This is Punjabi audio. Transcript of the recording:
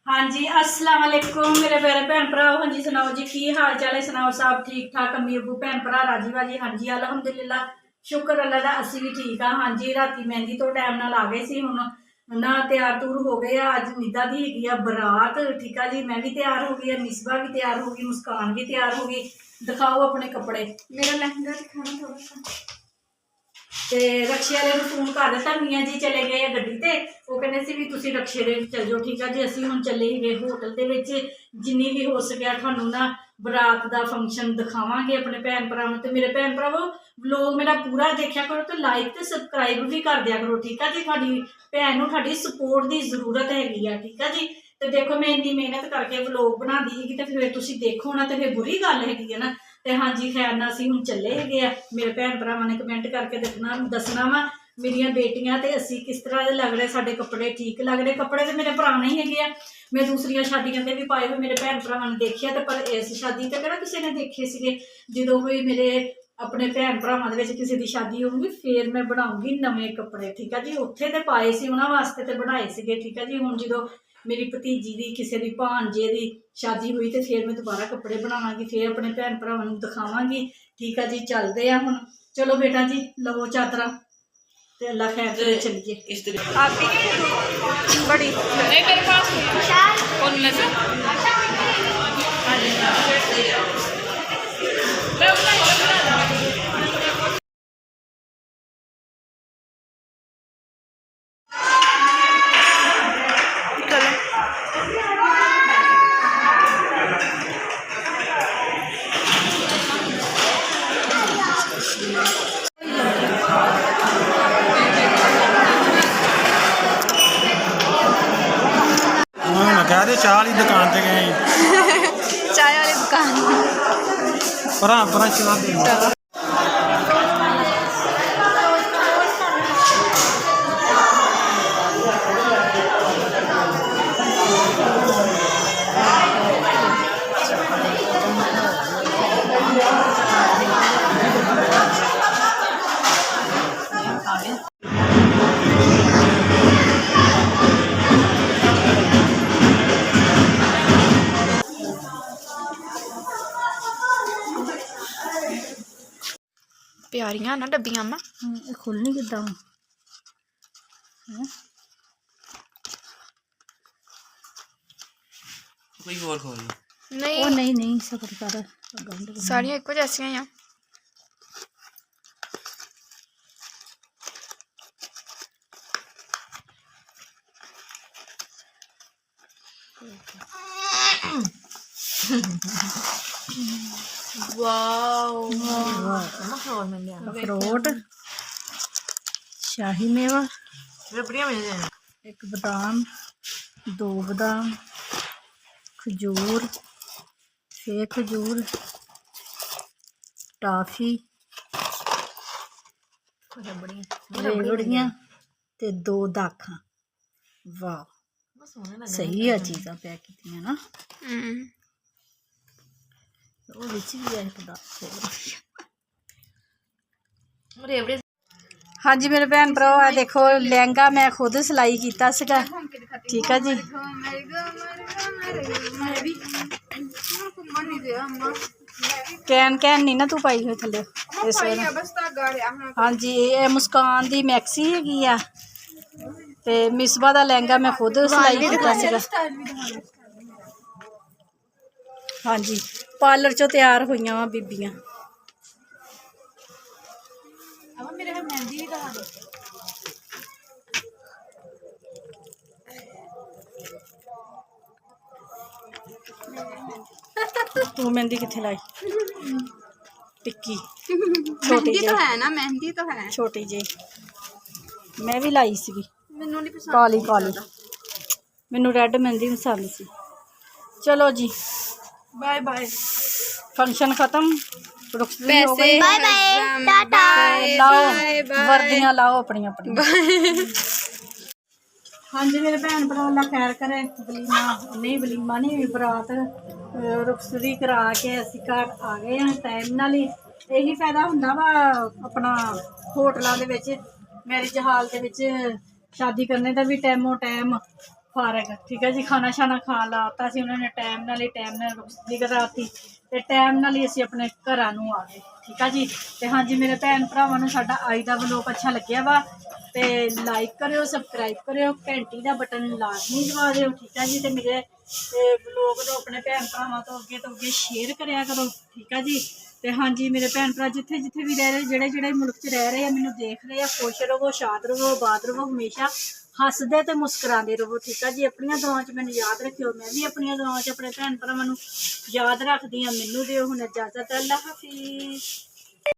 हाँ जी, अस्सलाम वालेकुम मेरे प्यारे भैन भराओ। हाँ जी सुनाओ जी, की हाल चाल है? सुनाओ सब ठीक ठाक? अम्मी अबू भैन भरा राजी बाजी? हाँ जी अलहमदुलिल्लाह, शुक्र अल्लाह दा असी भी ठीक हाँ। हाँ जी राती मेहंदी तो टाइम नाल आ गए सी, हुण ना तैयार तूर हो गए। अज निदा दी हैगी आ बरात, ठीक है जी। मैं भी तैयार हो गई, मिसबा भी तैयार हो गई, मुस्कान भी तैयार हो गई। दिखाओ अपने कपड़े। मेरा लहंगा दिखाना थोड़ा सा। ਤੇ ਰਕਸ਼ੇ ਵਾਲੇ ਨੂੰ ਫੋਨ ਕਰ ਦਿੱਤਾ, ਮੀਆਂ ਜੀ ਚਲੇ ਗਏ ਆ ਗੱਡੀ ਤੇ। ਉਹ ਕਹਿੰਦੇ ਸੀ ਵੀ ਤੁਸੀਂ ਰਕਸ਼ੇ ਦੇ ਵਿੱਚ ਚੱਲ ਜਾਓ, ਠੀਕ ਆ ਜੀ। ਅਸੀਂ ਹੁਣ ਚੱਲੇ ਸੀਗੇ ਹੋਟਲ ਦੇ ਵਿੱਚ, ਜਿੰਨੀ ਵੀ ਹੋ ਸਕਿਆ ਤੁਹਾਨੂੰ ਨਾ ਬਰਾਤ ਦਾ ਫੰਕਸ਼ਨ ਦਿਖਾਵਾਂਗੇ ਆਪਣੇ ਭੈਣ ਭਰਾਵਾਂ। ਤੇ ਮੇਰੇ ਭੈਣ ਭਰਾਵੋ ਵਲੋਗ ਮੇਰਾ ਪੂਰਾ ਦੇਖਿਆ ਕਰੋ ਤੇ ਲਾਈਕ ਤੇ ਸਬਸਕ੍ਰਾਈਬ ਵੀ ਕਰ ਦਿਆ ਕਰੋ, ਠੀਕ ਆ ਜੀ। ਤੁਹਾਡੀ ਭੈਣ ਨੂੰ ਤੁਹਾਡੀ ਸਪੋਰਟ ਦੀ ਜ਼ਰੂਰਤ ਹੈਗੀ ਆ, ਠੀਕ ਆ ਜੀ। ਤੇ ਦੇਖੋ ਮੈਂ ਇੰਨੀ ਮਿਹਨਤ ਕਰਕੇ ਵਲੋਗ ਬਣਾਉਂਦੀ ਸੀਗੀ ਤੇ ਫਿਰ ਤੁਸੀਂ ਦੇਖੋ ਨਾ ਤੇ ਫਿਰ ਬੁਰੀ ਗੱਲ ਹੈਗੀ ਹੈ ਨਾ। ਤੇ ਹਾਂਜੀ ਖੈਰ ਨਾਲ ਅਸੀਂ ਹੁਣ ਚੱਲੇ ਹੈਗੇ ਆ। ਮੇਰੇ ਭੈਣ ਭਰਾਵਾਂ ਨੇ ਕਮੈਂਟ ਕਰਕੇ ਦੱਸਣਾ ਵਾ ਮੇਰੀਆਂ ਬੇਟੀਆਂ ਤੇ ਅਸੀਂ ਕਿਸ ਤਰ੍ਹਾਂ ਦੇ ਲੱਗ ਰਹੇ, ਸਾਡੇ ਕੱਪੜੇ ਠੀਕ ਲੱਗ ਰਹੇ। ਕੱਪੜੇ ਤੇ ਮੇਰੇ ਪੁਰਾਣੇ ਹੀ ਹੈਗੇ ਆ, ਮੈਂ ਦੂਸਰੀਆਂ ਸ਼ਾਦੀਆਂ ਤੇ ਵੀ ਪਾਏ ਹੋਏ ਮੇਰੇ ਭੈਣ ਭਰਾਵਾਂ ਨੇ ਦੇਖਿਆ ਤੇ, ਪਰ ਇਸ ਸ਼ਾਦੀ ਤੇ ਕਿਹੜਾ ਕਿਸੇ ਨੇ ਦੇਖੇ ਸੀਗੇ। ਜਦੋਂ ਕੋਈ ਮੇਰੇ ਆਪਣੇ ਭੈਣ ਭਰਾਵਾਂ ਦੇ ਵਿੱਚ ਕਿਸੇ ਦੀ ਸ਼ਾਦੀ ਹੋਊਗੀ ਫਿਰ ਮੈਂ ਬਣਾਉਂਗੀ ਨਵੇਂ ਕੱਪੜੇ, ਠੀਕ ਆ ਜੀ। ਉੱਥੇ ਤੇ ਪਾਏ ਸੀ ਉਹਨਾਂ ਵਾਸਤੇ ਤੇ ਬਣਾਏ ਸੀਗੇ, ਠੀਕ ਆ ਜੀ। ਹੁਣ ਜਦੋਂ ਮੇਰੀ ਭਤੀਜੀ ਦੀ ਕਿਸੇ ਦੀ ਭਾਣਜੇ ਦੀ शादी हुई तो फिर मैं दोबारा कपड़े बनावांगी, फिर अपने भैन भरावां नूं दिखावांगी, ठीक है जी। चलते हैं हुण, चलो बेटा जी लवो चादरा ते अल्लाह खैर करे चलिए। बड़ी नहीं मेरे पास कह दे चाह वाली दुकान ते गए चाय वाली दुकान पर चाह दे। प्यारियां ना डब्बियां अम्मा। खुलनी किदा कोई और खोल नहीं नहीं नहीं सबर कर, सारियां एको जैसियां ही आ। अखरोट, शाही मेवा, एक बादाम, 2 बादाम, खजूर, 6 खजूर, टाफी, रेवड़ियां ते 2 दाखा। वाह सही है चीज़ां पैक कीतियां ना। वो विच भी है हाँ जी मेरे भैन भरा देखो लहंगा मैं खुद सिलाई किया सीगा, ठीक है जी। कैन कैन नहीं ना तू पाई हुई थले इस बार। हाँ जी ये मुस्कान दी मैक्सी हैगी आ ते मिसबा दा लहंगा मैं खुद सिलाई किया सीगा। हाँ जी पार्लर चो तैयार हुई वा बीबियां। तू मेहंदी किथे लाई? टिक्की छोटी तो है ना, मेहंदी तो है छोटी जी। मैं भी लाई सी काली काली, मैनू रेड मेहंदी पसंद सी। चलो जी बाय बाय, फंक्शन खत्म, बाय बाय टाटा। लाओ वर्दियां लाओ अपनी अपनी। हाँ जी मेरे भैन भरा अल्लाह खैर करे। वलीमा नहीं बरात रुखसती करा के असी घर आ गए हैं टाइम नाल ही। यही फायदा हुंदा वा अपना होटलों दे विच मैरिज हाल दे विच शादी करने का भी टाइमों टाइम ਫਾਰਗ, ਠੀਕ ਹੈ ਜੀ। ਖਾਣਾ ਛਾਣਾ ਖਾ ਲਾਤਾ ਸੀ ਉਹਨਾਂ ਨੇ, ਟਾਈਮ ਨਾਲ ਰੁਕਦੀ ਕਰਾਤੀ ਤੇ ਟਾਈਮ ਨਾਲ ਹੀ ਅਸੀਂ ਆਪਣੇ ਘਰਾਂ ਨੂੰ ਆ ਗਏ, ਠੀਕ ਆ ਜੀ। ਤੇ ਹਾਂਜੀ ਮੇਰੇ ਭੈਣ ਭਰਾਵਾਂ ਨੂੰ ਸਾਡਾ ਅੱਜ ਦਾ ਵਲੋਗ ਅੱਛਾ ਲੱਗਿਆ ਵਾ ਤੇ ਲਾਈਕ ਕਰਿਓ, ਸਬਸਕ੍ਰਾਈਬ ਕਰਿਓ, ਘੰਟੀ ਦਾ ਬਟਨ ਲਾਜ਼ਮੀ ਦਬਾ ਦਿਓ, ਠੀਕ ਆ ਜੀ। ਤੇ ਮੇਰੇ ਵਲੋਗ ਨੂੰ ਆਪਣੇ ਭੈਣ ਭਰਾਵਾਂ ਤੋਂ ਅੱਗੇ ਸ਼ੇਅਰ ਕਰਿਆ ਕਰੋ, ਠੀਕ ਆ ਜੀ। ਤੇ ਹਾਂਜੀ ਮੇਰੇ ਭੈਣ ਭਰਾ ਜਿੱਥੇ ਜਿੱਥੇ ਵੀ ਰਹਿ ਰਹੇ, ਜਿਹੜੇ ਮੁਲਕ 'ਚ ਰਹਿ ਰਹੇ ਆ, ਮੈਨੂੰ ਦੇਖ ਰਹੇ ਆ, ਖੁਸ਼ ਰਹੋ, ਸ਼ਾਦ ਰਹੋ, ਆਬਾਦ ਰਹੋ, ਹਮੇਸ਼ਾ ਹੱਸਦੇ ਤੇ ਮੁਸਕਰਾਉਂਦੇ ਰਹੋ, ਠੀਕ ਆ ਜੀ। ਆਪਣੀਆਂ ਦੁਆਵਾਂ 'ਚ ਮੈਨੂੰ ਯਾਦ ਰੱਖਿਓ, ਮੈਂ ਵੀ ਆਪਣੀਆਂ ਦੁਆਵਾਂ 'ਚ ਆਪਣੇ ਭੈਣ ਭਰਾਵਾਂ ਨੂੰ ਯਾਦ ਰੱਖਦੀ ਹਾਂ। ਮੈਨੂੰ ਦਿਓ ਹੁਣ ਇਜਾਜ਼ਤ, ਅੱਲਾ ਹਾਫਿਜ਼।